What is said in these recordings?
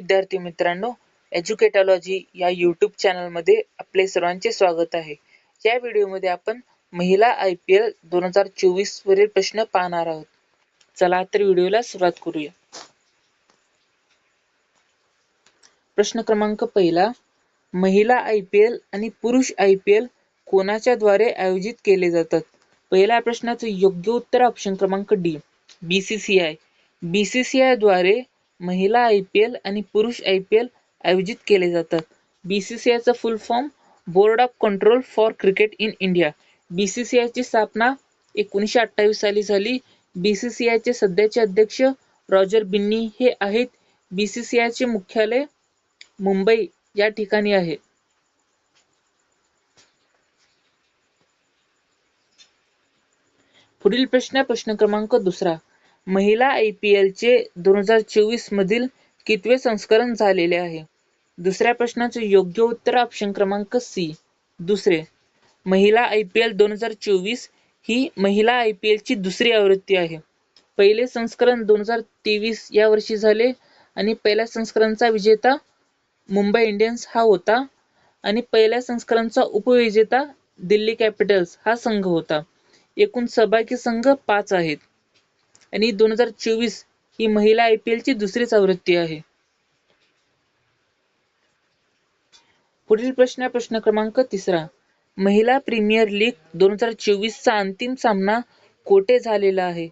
विद्यार्थी मित्रांनो, एज्युकेटॉलॉजी या यूट्यूब चॅनलमध्ये आपले सर्वांचे स्वागत आहे. या व्हिडिओमध्ये आपण महिला IPL 2024 वरील प्रश्न पाहणार आहोत. चला तर व्हिडिओला सुरुवात करूया. प्रश्न क्रमांक पहिला, महिला IPL आणि पुरुष IPL कोणाच्या द्वारे आयोजित केले जातात? पहिल्या प्रश्नाचं योग्य उत्तर ऑप्शन क्रमांक डी, BCCI. BCCI द्वारे महिला IPL आणि पुरुष IPL आयोजित केले जातात. BCCI चा फुल form board of control for cricket in India. BCCI ची स्थापना 1928 साली झाली. BCCI चे सध्याचे अध्यक्ष रॉजर बिन्नी हे आहेत. BCCI चे मुख्यालय मुंबई या ठिकाणी आहे. पुढील प्रश्न क्रमांक दुसरा. महिला IPL चे 2024 मधील कितवे संस्करण झालेले आहे? दुसऱ्या प्रश्नाचे योग्य उत्तर ऑप्शन क्रमांक सी, दुसरे. महिला IPL 2024 ही महिला IPL ची दुसरी आवृत्ती आहे. पहिले संस्करण 2023 या वर्षी झाले आणि पहिल्या संस्करणाचा विजेता मुंबई इंडियन्स हा होता आणि पहिल्या संस्करणाचा उपविजेता दिल्ली कॅपिटल्स हा संघ होता. एकूण सहभागी संघ 5 आहेत आणि 2024 ही महिला IPL ची दुसरीच आवृत्ती आहे. पुढील प्रश्न क्रमांक तिसरा. महिला प्रीमियर लीग 2024 चा अंतिम सामना कोठे झालेला आहे?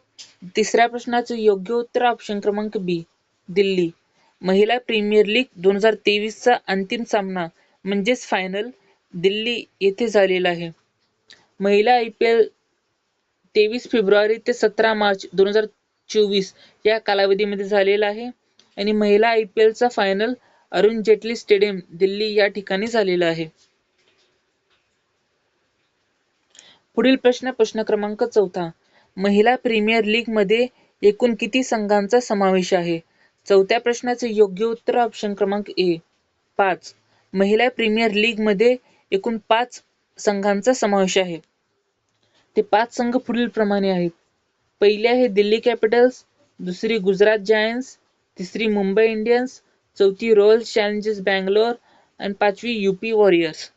तिसऱ्या प्रश्नाचे योग्य उत्तर ऑप्शन क्रमांक बी, दिल्ली. महिला प्रीमियर लीग 2023 चा अंतिम सामना म्हणजेच फायनल दिल्ली येथे झालेला आहे. महिला IPL 23 फेब्रुवारी ते 17 मार्च 2024 या कालावधीमध्ये झालेला आहे आणि महिला IPL चा फायनल अरुण जेटली स्टेडियम दिल्ली या ठिकाणी झालेला आहे. पुढील प्रश्न क्रमांक चौथा. महिला प्रीमियर लीग मध्ये एकूण किती संघांचा समावेश आहे? चौथ्या प्रश्नाचे योग्य उत्तर ऑप्शन क्रमांक ए, 5. महिला प्रीमियर लीग मध्ये एकूण 5 संघांचा समावेश आहे. ते 5 संघ पुढील प्रमाणे आहेत. पहिले आहे दिल्ली कॅपिटल्स, दुसरी गुजरात जायंट्स, तिसरी मुंबई इंडियन्स, चौथी रॉयल चॅलेंजर्स बँगलोर आणि पाचवी UP वॉरियर्स.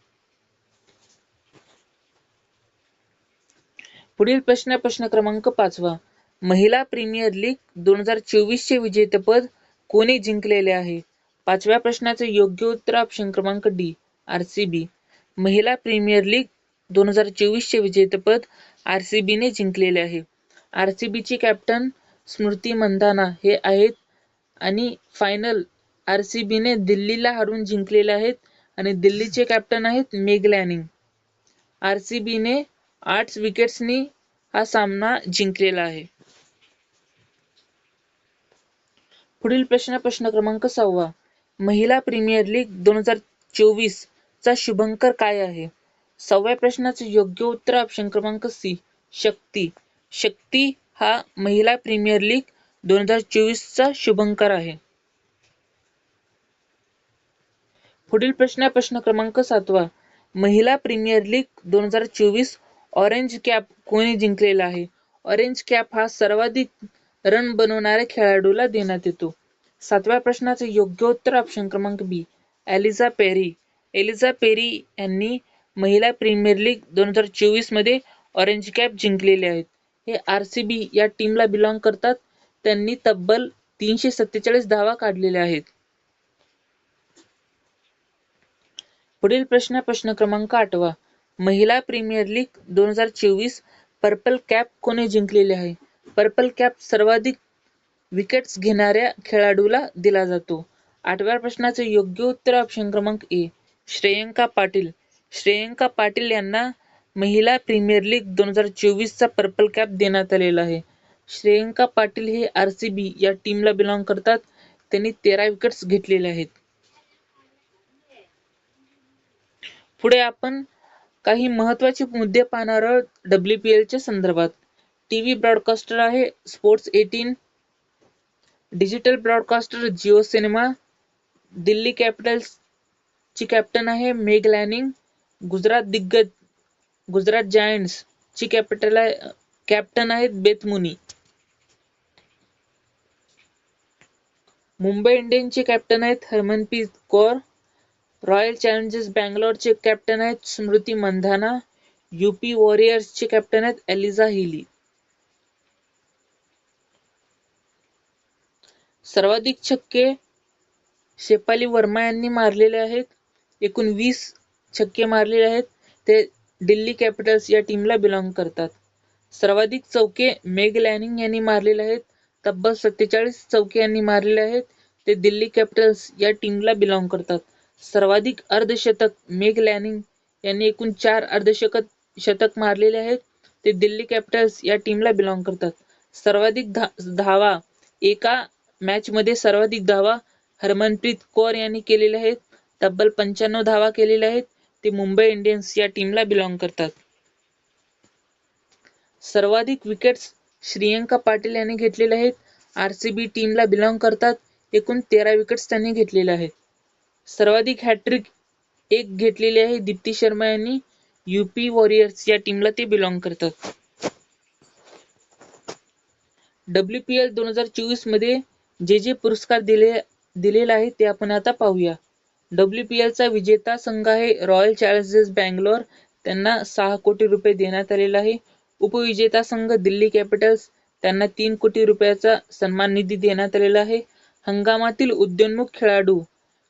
पुढील प्रश्न क्रमांक 5वा. महिला प्रीमियर लीग 2024 चे विजेतेपद कोणी जिंकलेले आहे? पाचव्या प्रश्नाचे योग्य उत्तर ऑप्शन क्रमांक डी, RCB. महिला प्रीमियर लीग 2024 चे विजेतेपद RCB ने जिंकलेले आहे. RCB ची कॅप्टन स्मृती मंधाना हे आहेत आणि फायनल RCB ने दिल्लीला हरवून जिंकलेले आहेत आणि दिल्लीचे कॅप्टन आहेत मेग लॅनिंग. RCB ने 8 विकेट्सनी हा सामना जिंकलेला आहे. पुढील प्रश्न क्रमांक 6वा. महिला प्रीमियर लीग 2024 चा शुभंकर काय आहे? 6व्या प्रश्नाचे योग्य उत्तर ऑप्शन क्रमांक सी, शक्ती. शक्ती हा महिला प्रीमियर लीग 2024 चा शुभंकर आहे. पुढील प्रश्न क्रमांक 7वा. महिला प्रीमियर लीग 2024 ऑरेंज कॅप कोणी जिंकलेला आहे? ऑरेंज कॅप हा सर्वाधिक रन बनवणाऱ्या खेळाडूला देण्यात येतो. 7व्या प्रश्नाचे योग्य उत्तर ऑप्शन क्रमांक बी, एलिझा पेरी. एलिझा पेरी यांनी महिला प्रीमियर लीग 2024 मध्ये ऑरेंज कॅप जिंकलेले आहेत. हे RCB या टीमला बिलॉंग करतात. त्यांनी तब्बल 347 धावा काढलेल्या आहेत. पुढील प्रश्न क्रमांक 8वा. महिला प्रीमियर लीग 2024 पर्पल कॅप कोणी जिंकलेले आहे? पर्पल कॅप सर्वाधिक विकेट्स घेणाऱ्या खेळाडूला दिला जातो. 8व्या प्रश्नाचे योग्य उत्तर ऑप्शन क्रमांक ए, श्रेयंका पाटील. श्रेयंका पाटील यांना महिला प्रीमियर लीग 2024 चा पर्पल कॅप देण्यात आलेला आहे. श्रेयंका पाटील हे RCB या टीमला बिलॉंग करतात. त्यांनी 13 विकेट्स घेतलेले आहेत. पुढे आपण काही महत्त्वाचे मुद्दे पाहणार आहोत WPL च्या संदर्भात. टीव्ही ब्रॉडकास्टर आहे sports 18, digital broadcaster Jio Cinema, Delhi Capitals ची कॅप्टन आहे मेग लॅनिंग, गुजरात जायंट्स ची कॅप्टन आहेत बेथ मुनी. मुंबई इंडियन्सचे कॅप्टन आहेत हरमनप्रीत कौर. रॉयल चॅलेंजर्स बँगलोरचे कॅप्टन आहेत स्मृती मंधाना. यूपी वॉरियर्सचे कॅप्टन आहेत एलिझा हिली. सर्वाधिक छक्के शेफाली वर्मा यांनी मारलेले आहेत. एकूण 20 छक्के मारलेले आहेत. ते दिल्ली कॅपिटल्स या टीमला बिलॉंग करतात. सर्वाधिक चौके मेग लॅनिंग यांनी मारलेले आहेत. तब्बल 47 चौके यांनी मारलेले आहेत. ते दिल्ली कॅपिटल्स या टीमला बिलॉंग करतात. सर्वाधिक अर्धशतक मेग लॅनिंग यांनी एकूण 4 अर्धशतक मारलेले आहेत. ते दिल्ली कॅपिटल्स या टीमला बिलॉंग करतात. सर्वाधिक धावा एका मॅच मध्ये सर्वाधिक धावा हरमनप्रीत कौर यांनी केलेल्या आहेत. तब्बल 95 धावा केलेल्या आहेत. ते मुंबई इंडियन्स या टीमला बिलॉंग करतात. सर्वाधिक विकेट्स श्रियंका पाटील यांनी घेतलेले आहेत. आरसीबी टीमला बिलॉंग करतात. एकूण 13 विकेट्स त्यांनी घेतलेले आहेत. सर्वाधिक हॅट्रिक एक घेतलेली आहे दीप्ती शर्मा यांनी. यूपी वॉरियर्स या टीमला ते बिलॉंग करतात. WPL 2024 मध्ये जे पुरस्कार दिलेला आहे ते आपण आता पाहूया. WPL चा विजेता संघ आहे रॉयल चॅलेंजर्स बँगलोर. त्यांना 6 कोटी रुपये देण्यात आलेला आहे. उपविजेता संघ दिल्ली कॅपिटल्स. त्यांना 3 कोटी रुपयाचा सन्मान निधी देण्यात आलेला आहे. हंगामातील उदयोन्मुख खेळाडू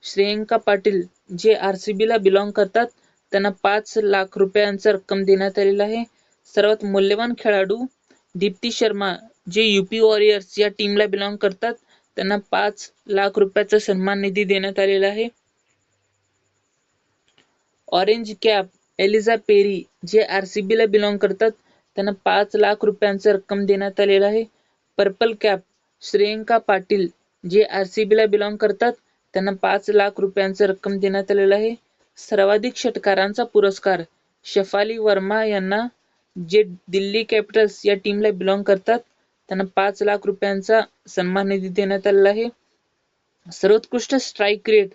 श्रेयंका पाटील जे RCB ला बिलॉंग करतात. त्यांना 5 लाख रुपयांचा रक्कम देण्यात आलेला आहे. सर्वात मौल्यवान खेळाडू दीप्ती शर्मा जे यूपी वॉरियर्स या टीमला बिलॉंग करतात. त्यांना 5 लाख रुपयाचा सन्मान निधी देण्यात आलेला आहे. ऑरेंज कॅप एलिझा पेरी जे RCB ला बिलॉंग करतात. त्यांना 5 लाख रुपयांचा रक्कम देण्यात आलेला आहे. पर्पल कॅप श्रेयंका पाटील जे RCB ला बिलॉंग करतात. त्यांना 5 लाख रुपयांचा रक्कम देण्यात आलेला आहे. सर्वाधिक षटकारांचा पुरस्कार शेफाली वर्मा यांना जे दिल्ली कॅपिटल्स या टीमला बिलॉंग करतात. त्यांना 5 लाख रुपयांचा सन्मान निधी देण्यात आलेला आहे. सर्वोत्कृष्ट स्ट्राईक रेट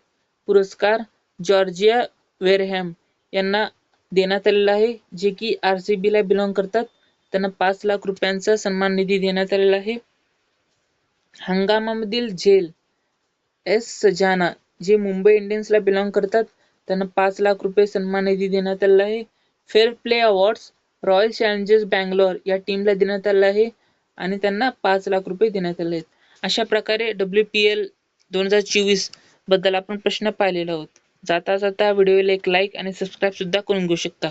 पुरस्कार जॉर्जिया वेरहॅम यांना देण्यात आलेला आहे जे की RCB ला बिलॉंग करतात. त्यांना 5 लाख रुपयांचा सन्मान निधी देण्यात आलेला आहे. हंगामामधील झेल एस सजाना जे मुंबई इंडियन्सला बिलॉंग करतात. त्यांना 5 लाख रुपये सन्मान निधी देण्यात आलेला आहे. Fair play awards royal challengers Bangalore या टीमला देण्यात आलेला आहे आणि त्यांना 5 लाख रुपये देण्यात आले आहेत. अशा प्रकारे WPL 2024 बद्दल आपण प्रश्न पाहिलेला आहोत. जाता जाता व्हिडिओला एक लाईक आणि सबस्क्राईब सुद्धा करून घेऊ शकता.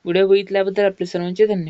व्हिडिओ बघितल्याबद्दल आपले सर्वांचे धन्यवाद.